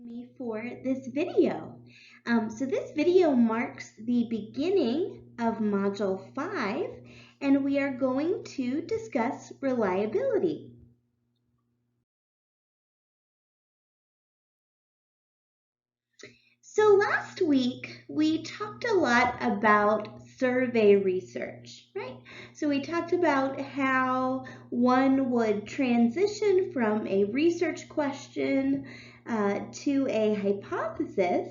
Me for this video. So this video marks the beginning of Module 5, and we are going to discuss reliability. So last week, we talked a lot about survey research, right? So we talked about how one would transition from a research question to a hypothesis,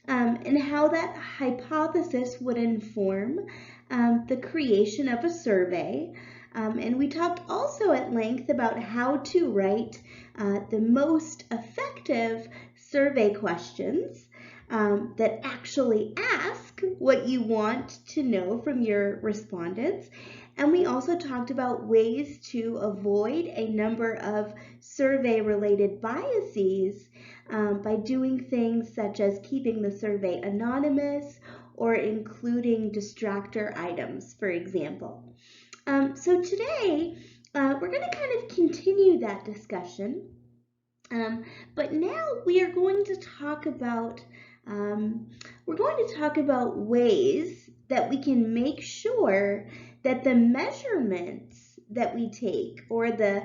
and how that hypothesis would inform the creation of a survey. And we talked also at length about how to write the most effective survey questions that actually ask what you want to know from your respondents. And we also talked about ways to avoid a number of survey-related biases by doing things such as keeping the survey anonymous or including distractor items, for example. So today, we're going to kind of continue that discussion, but now we are going to talk about ways that we can make sure that the measurements that we take or the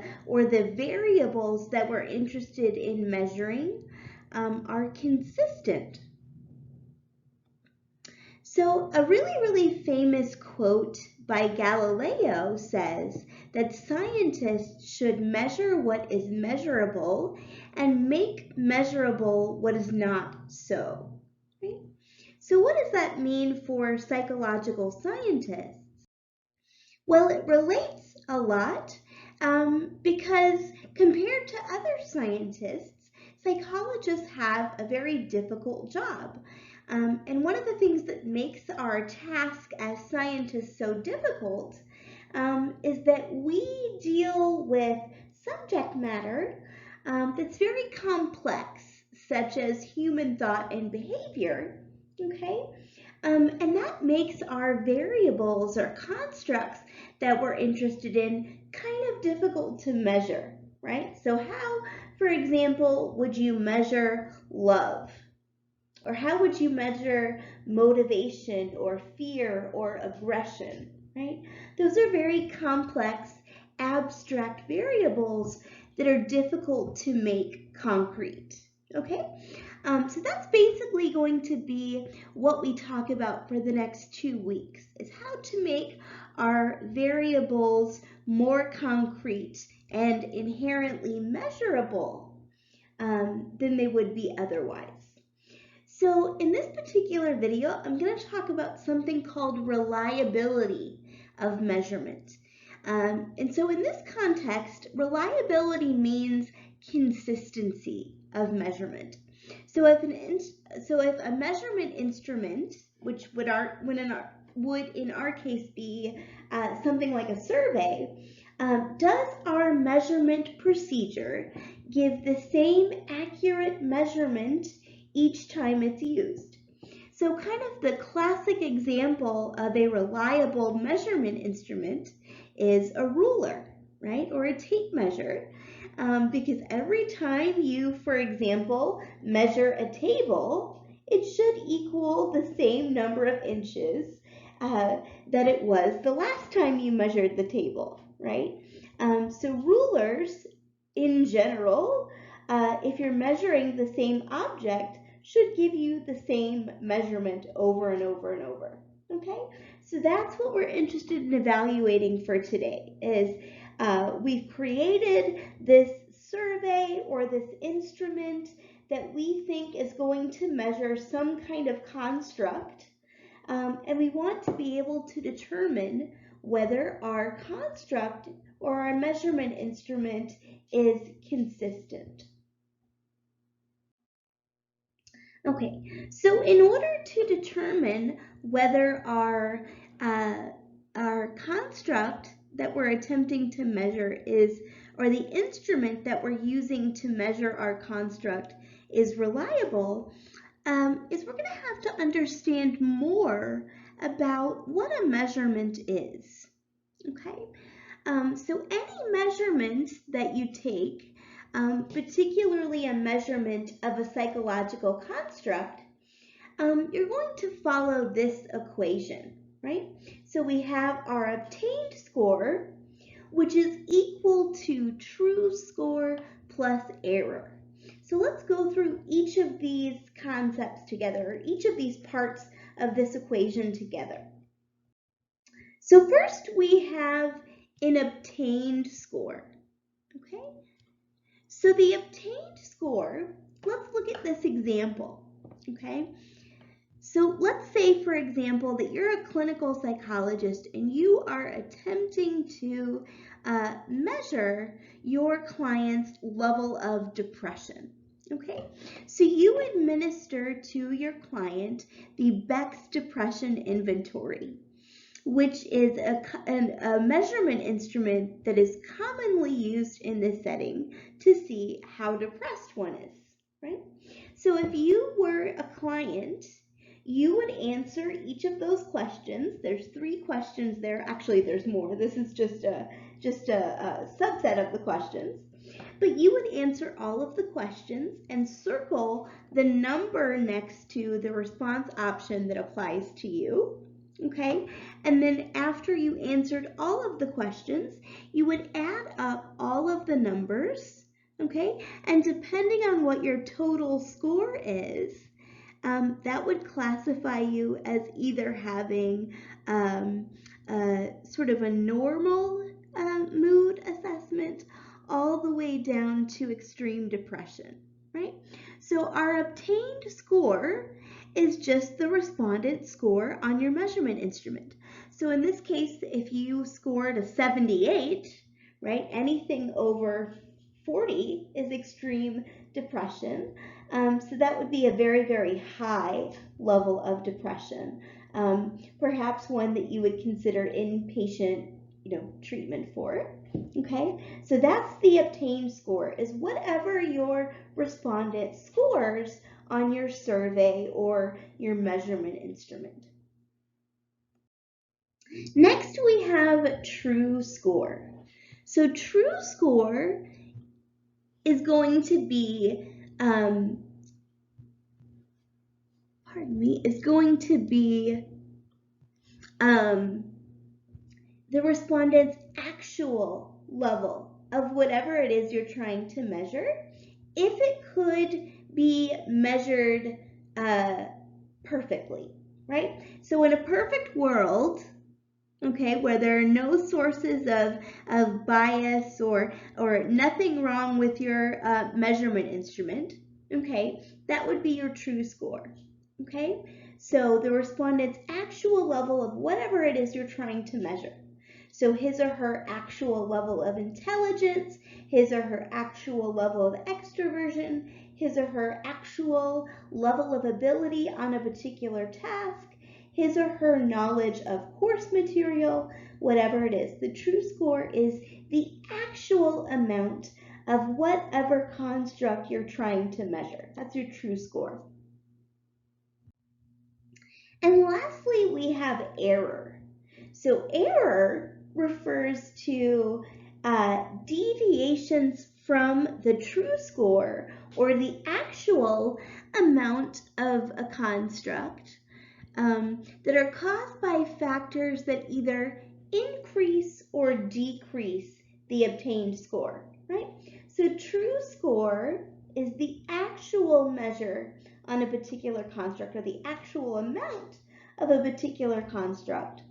variables that we're interested in measuring are consistent. So a really famous quote by Galileo says that scientists should measure what is measurable and make measurable what is not so. Right? So what does that mean for psychological scientists? Well, it relates a lot because compared to other scientists, psychologists have a very difficult job. And one of the things that makes our task as scientists so difficult is that we deal with subject matter that's very complex, such as human thought and behavior, okay? And that makes our variables or constructs that we're interested in kind of difficult to measure, right? So how, for example, would you measure love? Or how would you measure motivation or fear or aggression, right? Those are very complex, abstract variables that are difficult to make concrete, okay? So that's basically going to be what we talk about for the next 2 weeks, is how to make our variables more concrete and inherently measurable than they would be otherwise. So in this particular video, I'm going to talk about something called reliability of measurement. And so in this context, reliability means consistency of measurement. So if a measurement instrument, which would in our case be something like a survey, does our measurement procedure give the same accurate measurement each time it's used? So kind of the classic example of a reliable measurement instrument is a ruler, right? Or a tape measure. Because every time you, for example, measure a table, it should equal the same number of inches that it was the last time you measured the table, right? So rulers, in general, if you're measuring the same object, should give you the same measurement over and over and over, okay? So that's what we're interested in evaluating for today, is we've created this survey or this instrument that we think is going to measure some kind of construct, and we want to be able to determine whether our construct or our measurement instrument is consistent. Okay, so in order to determine whether our construct that we're attempting to measure or the instrument that we're using to measure our construct is reliable, is we're going to have to understand more about what a measurement is. Okay, so any measurement that you take particularly a measurement of a psychological construct, you're going to follow this equation, right? So we have our obtained score, which is equal to true score plus error. So let's go through each of these concepts together, each of these parts of this equation together. So first we have an obtained score, okay? So the obtained score, let's look at this example, okay? So let's say, for example, that you're a clinical psychologist and you are attempting to measure your client's level of depression. Okay, so you administer to your client the Beck's Depression Inventory, which is a measurement instrument that is commonly used in this setting to see how depressed one is, right? So if you were a client, you would answer each of those questions. There's 3 questions there. Actually, there's more. This is just a subset of the questions. But you would answer all of the questions and circle the number next to the response option that applies to you. Okay, and then after you answered all of the questions, you would add up all of the numbers, okay, and depending on what your total score is, that would classify you as either having sort of a normal mood assessment all the way down to extreme depression, right? So our obtained score is just the respondent score on your measurement instrument. So in this case, if you scored a 78, right, anything over 40 is extreme depression. So that would be a very, very high level of depression, perhaps one that you would consider inpatient, treatment for. Okay, so that's the obtained score, is whatever your respondent scores on your survey or your measurement instrument. Next, we have true score. So true score is going to be, the respondent's actual level of whatever it is you're trying to measure, if it could be measured perfectly, right? So in a perfect world, okay, where there are no sources of bias or nothing wrong with your measurement instrument, okay, that would be your true score, okay? So the respondent's actual level of whatever it is you're trying to measure. So his or her actual level of intelligence, his or her actual level of extroversion, his or her actual level of ability on a particular task, his or her knowledge of course material, whatever it is. The true score is the actual amount of whatever construct you're trying to measure. That's your true score. And lastly, we have error. So error refers to deviations from the true score or the actual amount of a construct that are caused by factors that either increase or decrease the obtained score, right? So true score is the actual measure on a particular construct or the actual amount of a particular construct.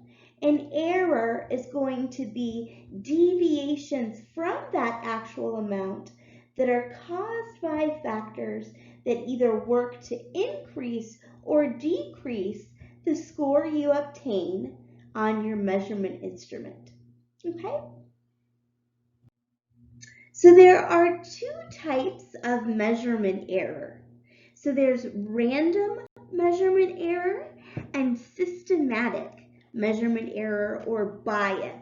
And error is going to be deviations from that actual amount that are caused by factors that either work to increase or decrease the score you obtain on your measurement instrument. Okay? So there are 2 types of measurement error. So there's random measurement error and systematic measurement error or bias.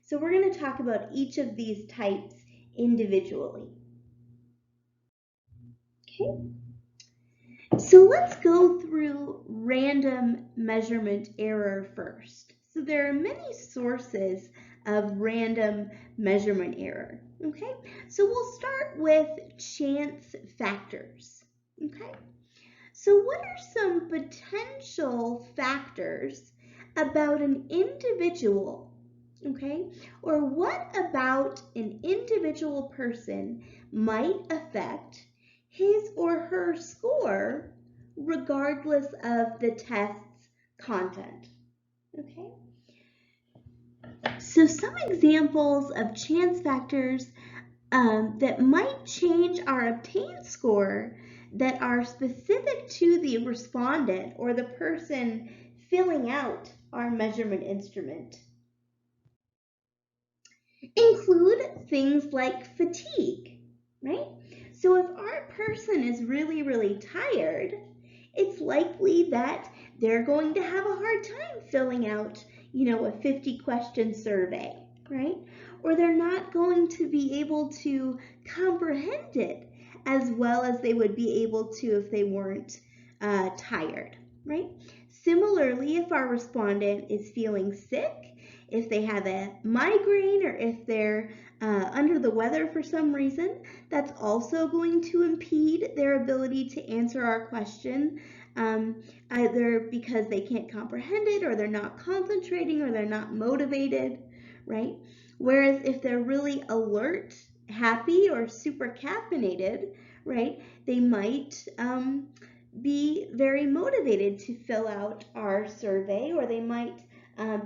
So we're going to talk about each of these types individually. Okay. So let's go through random measurement error first. So there are many sources of random measurement error. Okay, so we'll start with chance factors. Okay, so what are some potential factors about an individual? Okay, or what about an individual person might affect his or her score regardless of the test's content? Okay, so some examples of chance factors that might change our obtained score that are specific to the respondent or the person filling out our measurement instrument include things like fatigue, right? So if our person is really, really tired, it's likely that they're going to have a hard time filling out, a 50 question survey, right? Or they're not going to be able to comprehend it as well as they would be able to if they weren't tired, right? Similarly, if our respondent is feeling sick, if they have a migraine, or if they're under the weather for some reason, that's also going to impede their ability to answer our question, either because they can't comprehend it, or they're not concentrating, or they're not motivated, right? Whereas if they're really alert, happy, or super caffeinated, right, they might be very motivated to fill out our survey, or they might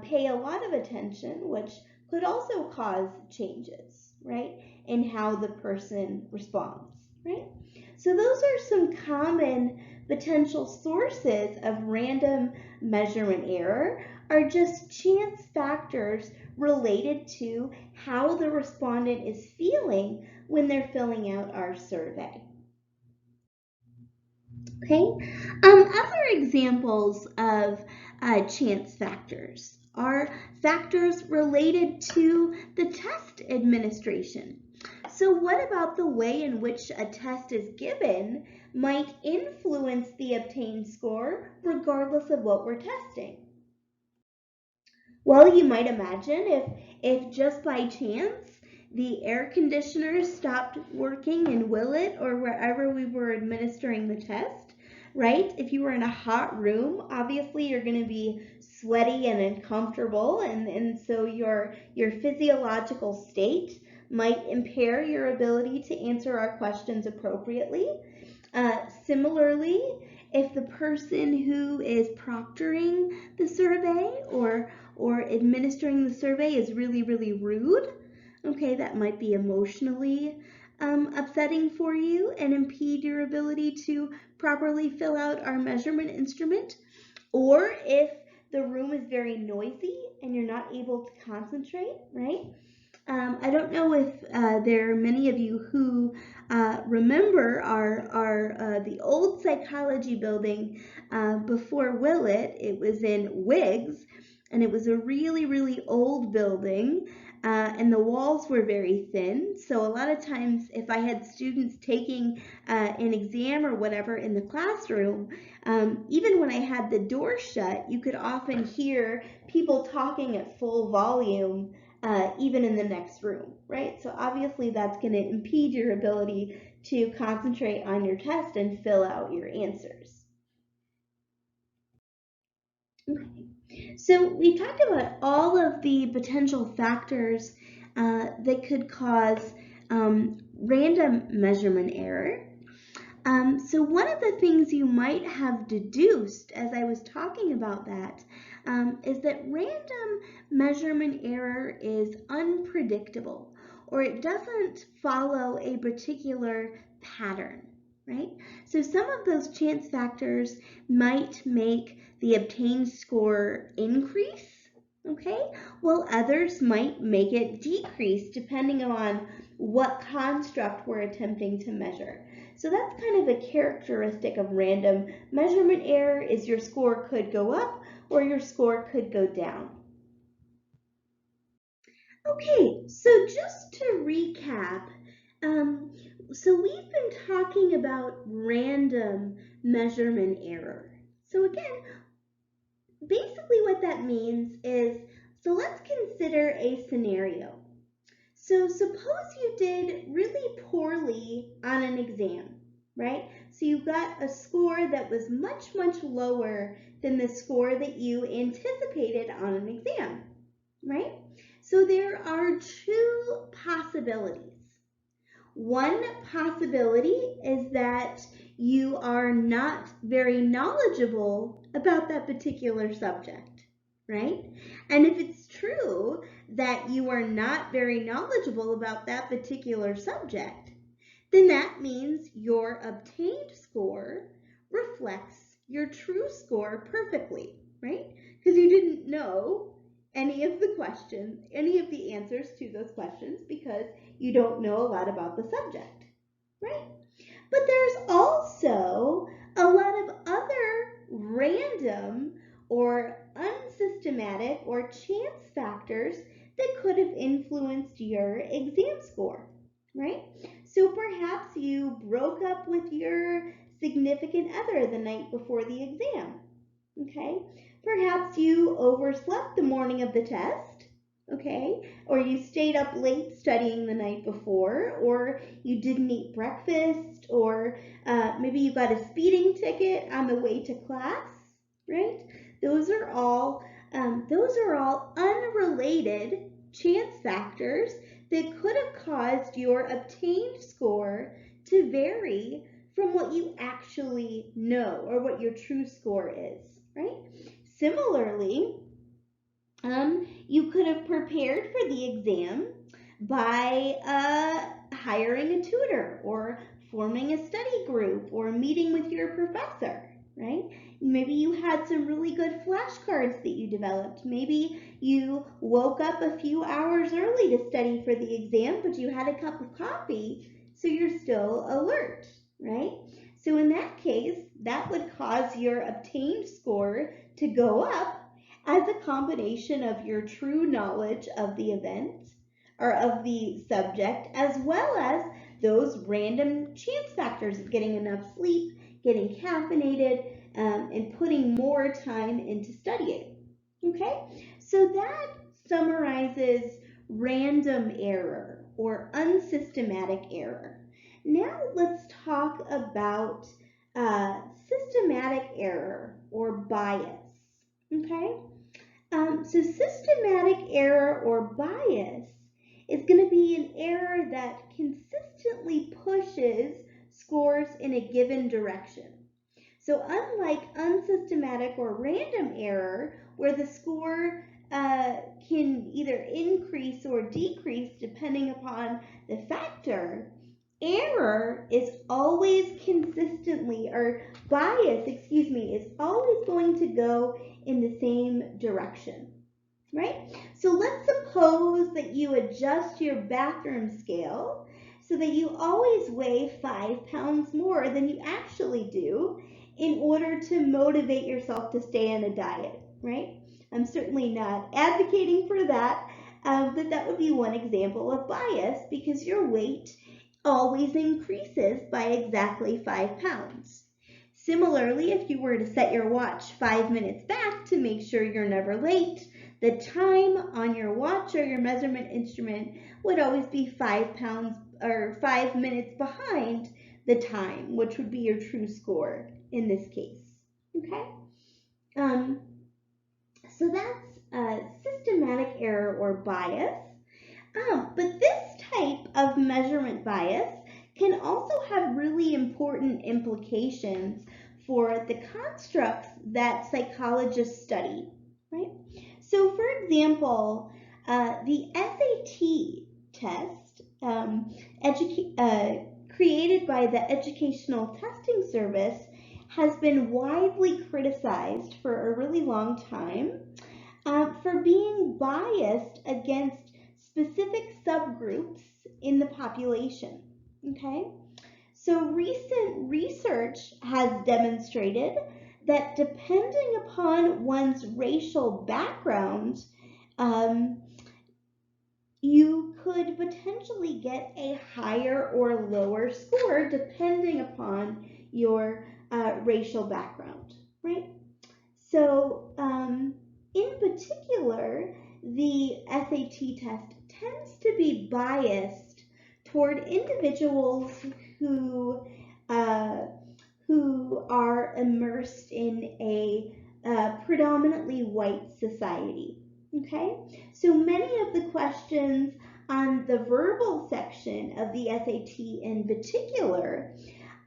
pay a lot of attention, which could also cause changes, right, in how the person responds, right? So those are some common potential sources of random measurement error, are just chance factors related to how the respondent is feeling when they're filling out our survey. Okay, other examples of chance factors are factors related to the test administration. So what about the way in which a test is given might influence the obtained score regardless of what we're testing? Well, you might imagine if just by chance the air conditioner stopped working in Willett or wherever we were administering the test, right? If you were in a hot room, obviously you're going to be sweaty and uncomfortable, and so your physiological state might impair your ability to answer our questions appropriately. Similarly, if the person who is proctoring the survey or administering the survey is really, really rude, okay, that might be emotionally upsetting for you and impede your ability to properly fill out our measurement instrument. Or if the room is very noisy and you're not able to concentrate, right? I don't know if there are many of you who remember our the old psychology building before Willett. It was in Wiggs, and it was a really, really old building, and the walls were very thin. So a lot of times, if I had students taking an exam or whatever in the classroom, even when I had the door shut, you could often hear people talking at full volume even in the next room, right? So obviously that's going to impede your ability to concentrate on your test and fill out your answers. Okay. So we talked about all of the potential factors that could cause random measurement error. So one of the things you might have deduced as I was talking about that is that random measurement error is unpredictable, or it doesn't follow a particular pattern, right? So some of those chance factors might make the obtained score increase, okay, while others might make it decrease depending on what construct we're attempting to measure. So that's kind of a characteristic of random measurement error, is your score could go up or your score could go down. Okay, so just to recap, so we've been talking about random measurement error. So again, basically what that means is So let's consider a scenario. So suppose you did really poorly on an exam, right? So you got a score that was much, much lower than the score that you anticipated on an exam, right? So there are two possibilities. One possibility is that you are not very knowledgeable about that particular subject, right? And if it's true that you are not very knowledgeable about that particular subject, then that means your obtained score reflects your true score perfectly, right? Because you didn't know any of the questions, any of the answers to those questions because you don't know a lot about the subject, right? But there's also a lot of other random or unsystematic or chance factors that could have influenced your exam score, right? So perhaps you broke up with your significant other the night before the exam, okay? Perhaps you overslept the morning of the test, okay? Or you stayed up late studying the night before, or you didn't eat breakfast, or maybe you got a speeding ticket on the way to class, right? Those are all unrelated chance factors that could have caused your obtained score to vary from what you actually know or what your true score is, right? Similarly, you could have prepared for the exam by hiring a tutor or forming a study group or meeting with your professor, right? Maybe you had some really good flashcards that you developed. Maybe you woke up a few hours early to study for the exam, but you had a cup of coffee, so you're still alert, right? So in that case, that would cause your obtained score to go up as a combination of your true knowledge of the event or of the subject, as well as those random chance factors of getting enough sleep, getting caffeinated, and putting more time into studying. Okay, so that summarizes random error or unsystematic error. Now let's talk about systematic error or bias. Okay, so systematic error or bias is going to be an error that consistently pushes scores in a given direction. So unlike unsystematic or random error, where the score can either increase or decrease depending upon the factor, error is always consistently, or bias, is always going to go in the same direction, right? So let's suppose that you adjust your bathroom scale so that you always weigh 5 pounds more than you actually do in order to motivate yourself to stay on a diet, right? I'm certainly not advocating for that, but that would be one example of bias because your weight always increases by exactly 5 pounds. Similarly, if you were to set your watch 5 minutes back to make sure you're never late, the time on your watch or your measurement instrument would always be 5 pounds or 5 minutes behind the time, which would be your true score in this case. Okay? So that's systematic error or bias. But this type of measurement bias can also have really important implications for the constructs that psychologists study, right? So for example, the SAT test created by the Educational Testing Service has been widely criticized for a really long time for being biased against specific subgroups in the population, okay? So recent research has demonstrated that depending upon one's racial background, you could potentially get a higher or lower score depending upon your racial background, right? So in particular, the SAT test tends to be biased toward individuals who uh, who are immersed in a predominantly white society. Okay, so many of the questions on the verbal section of the SAT in particular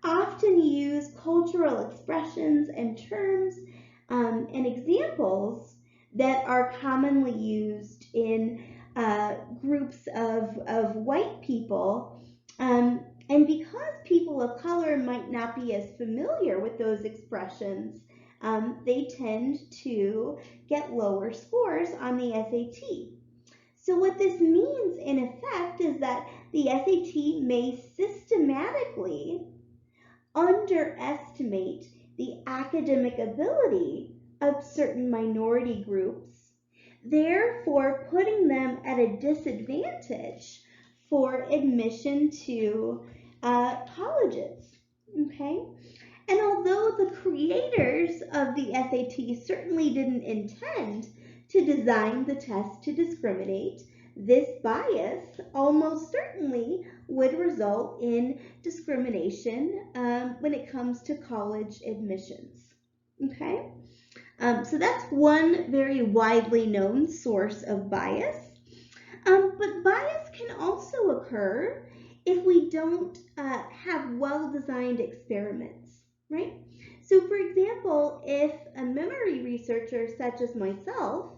often use cultural expressions and terms and examples that are commonly used in groups of white people. And because people of color might not be as familiar with those expressions, they tend to get lower scores on the SAT. So what this means in effect is that the SAT may systematically underestimate the academic ability of certain minority groups, therefore putting them at a disadvantage for admission to colleges. Okay? And although the creators of the SAT certainly didn't intend to design the test to discriminate, this bias almost certainly would result in discrimination when it comes to college admissions. Okay? So that's one very widely known source of bias. But bias can also occur if we don't have well-designed experiments, right? So for example, if a memory researcher such as myself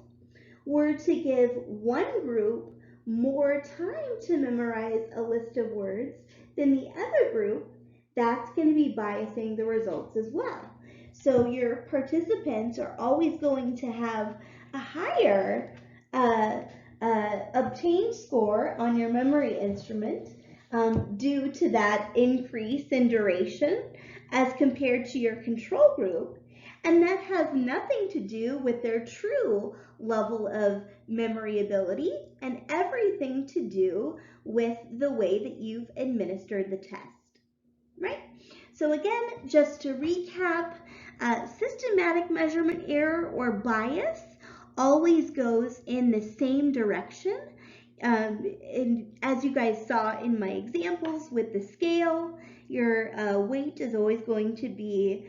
were to give one group more time to memorize a list of words than the other group, that's going to be biasing the results as well. So your participants are always going to have a higher obtained score on your memory instrument due to that increase in duration as compared to your control group. And that has nothing to do with their true level of memory ability and everything to do with the way that you've administered the test, right? So again, just to recap, systematic measurement error or bias always goes in the same direction. And as you guys saw in my examples with the scale, your weight is always going to be,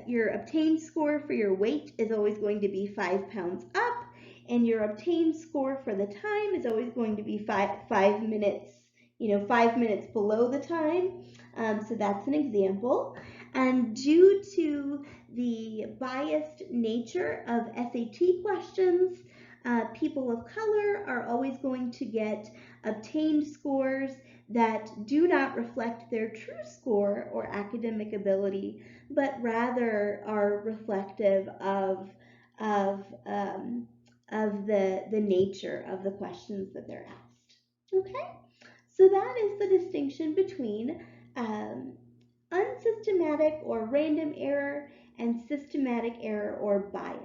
your obtained score for your weight is always going to be 5 pounds up, and your obtained score for the time is always going to be 5 minutes, 5 minutes below the time. So that's an example. And due to the biased nature of SAT questions, people of color are always going to get obtained scores that do not reflect their true score or academic ability, but rather are reflective of the nature of the questions that they're asked. Okay, so that is the distinction between unsystematic or random error and systematic error or bias.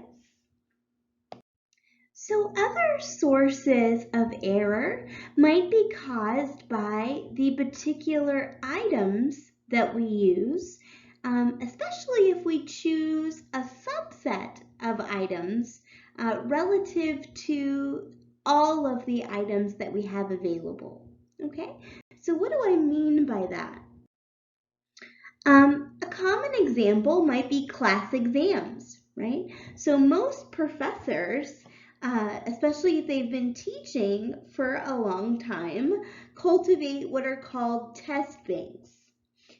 So other sources of error might be caused by the particular items that we use, especially if we choose a subset of items relative to all of the items that we have available. Okay, so what do I mean by that? A common example might be class exams, right? So most professors, especially if they've been teaching for a long time, cultivate what are called test banks.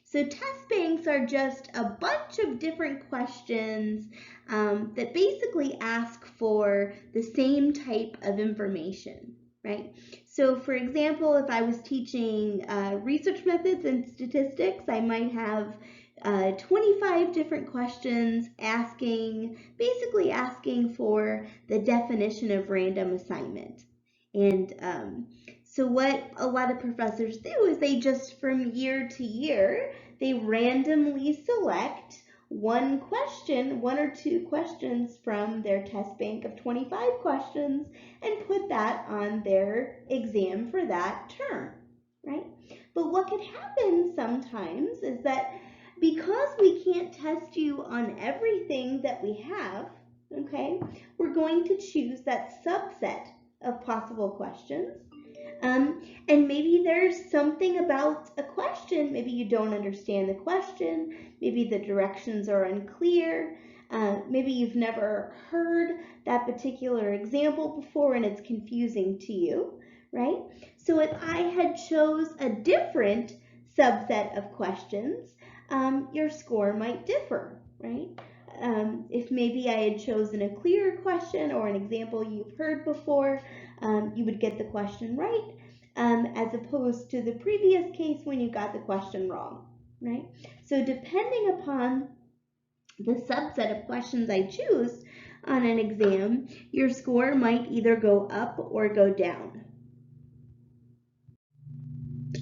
So test banks are just a bunch of different questions that basically ask for the same type of information, right? So for example, if I was teaching research methods and statistics, I might have 25 different questions basically asking for the definition of random assignment. And so what a lot of professors do is they just from year to year, they randomly select one or two questions from their test bank of 25 questions and put that on their exam for that term, right? But what can happen sometimes is that because we can't test you on everything that we have, okay, we're going to choose that subset of possible questions. And maybe there's something about a question. Maybe you don't understand the question. Maybe the directions are unclear. Maybe you've never heard that particular example before and it's confusing to you, right? So if I had chose a different subset of questions, your score might differ, right? If maybe I had chosen a clearer question or an example you've heard before, you would get the question right, as opposed to the previous case when you got the question wrong, right? So depending upon the subset of questions I choose on an exam, your score might either go up or go down.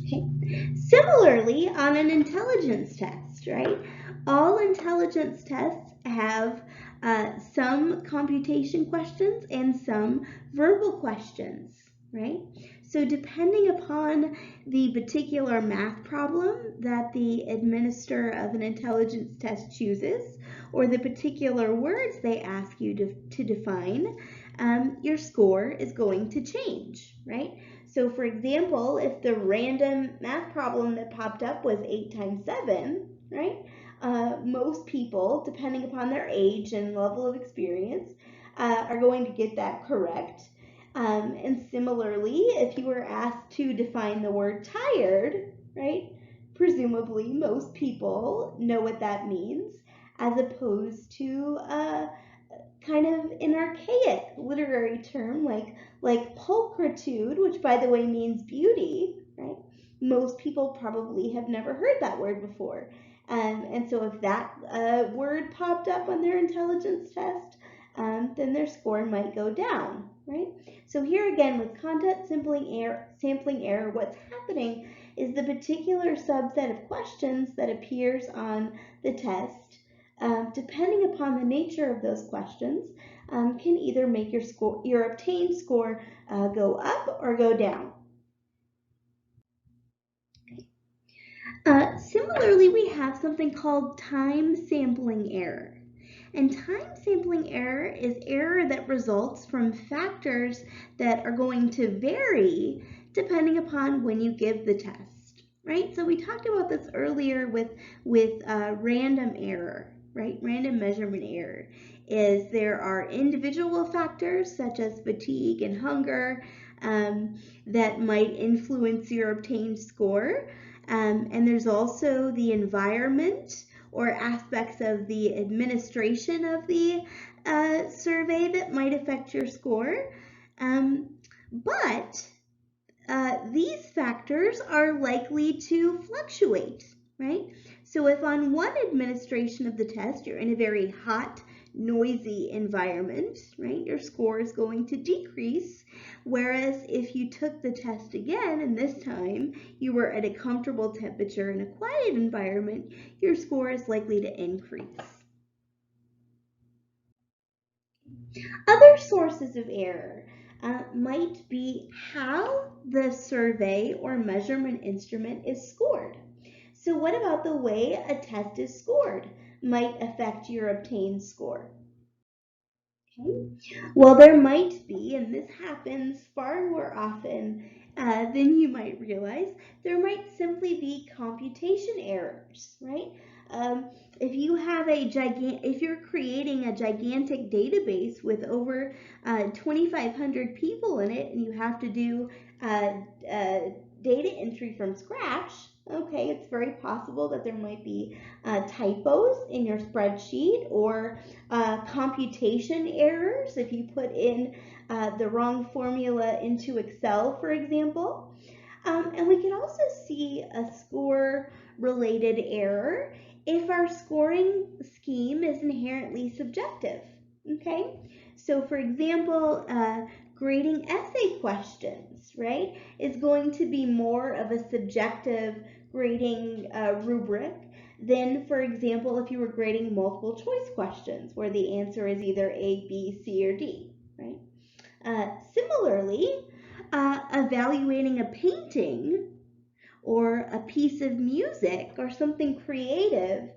Okay. Similarly, on an intelligence test, right? All intelligence tests have some computation questions and some verbal questions, right? So depending upon the particular math problem that the administrator of an intelligence test chooses, or the particular words they ask you to define, your score is going to change, right? So for example, if the random math problem that popped up was 8 times 7, right? Most people, depending upon their age and level of experience, are going to get that correct. And similarly, if you were asked to define the word tired, right? Presumably most people know what that means, as opposed to kind of an archaic literary term like pulchritude, which by the way means beauty, right? Most people probably have never heard that word before. And so if that word popped up on their intelligence test, then their score might go down, right? So here again with content sampling error, what's happening is the particular subset of questions that appears on the test, depending upon the nature of those questions, can either make your obtained score go up or go down. Similarly, we have something called time sampling error. And time sampling error is error that results from factors that are going to vary depending upon when you give the test, right? So we talked about this earlier with random error, right? Random measurement error is there are individual factors such as fatigue and hunger that might influence your obtained score. And there's also the environment or aspects of the administration of the survey that might affect your score. But these factors are likely to fluctuate, right? So if on one administration of the test you're in a very hot, noisy environment, right, your score is going to decrease. Whereas if you took the test again and this time you were at a comfortable temperature in a quiet environment, your score is likely to increase. Other sources of error might be how the survey or measurement instrument is scored. So what about the way a test is scored might affect your obtained score? Okay. Well, there might be, and this happens far more often than you might realize, there might simply be computation errors, right? If you have if you're creating a gigantic database with over 2,500 people in it, and you have to do data entry from scratch, okay, it's very possible that there might be typos in your spreadsheet or computation errors if you put in the wrong formula into Excel, for example. And we can also see a score-related error if our scoring scheme is inherently subjective, okay? So for example, grading essay questions, right, is going to be more of a subjective grading rubric than, for example, if you were grading multiple choice questions where the answer is either A, B, C, or D, right? Similarly, evaluating a painting or a piece of music or something creative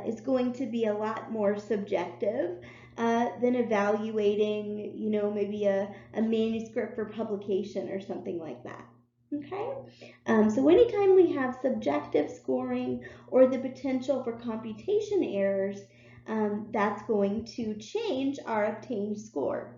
is going to be a lot more subjective than evaluating, maybe a manuscript for publication or something like that. Okay, so anytime we have subjective scoring or the potential for computation errors, that's going to change our obtained score.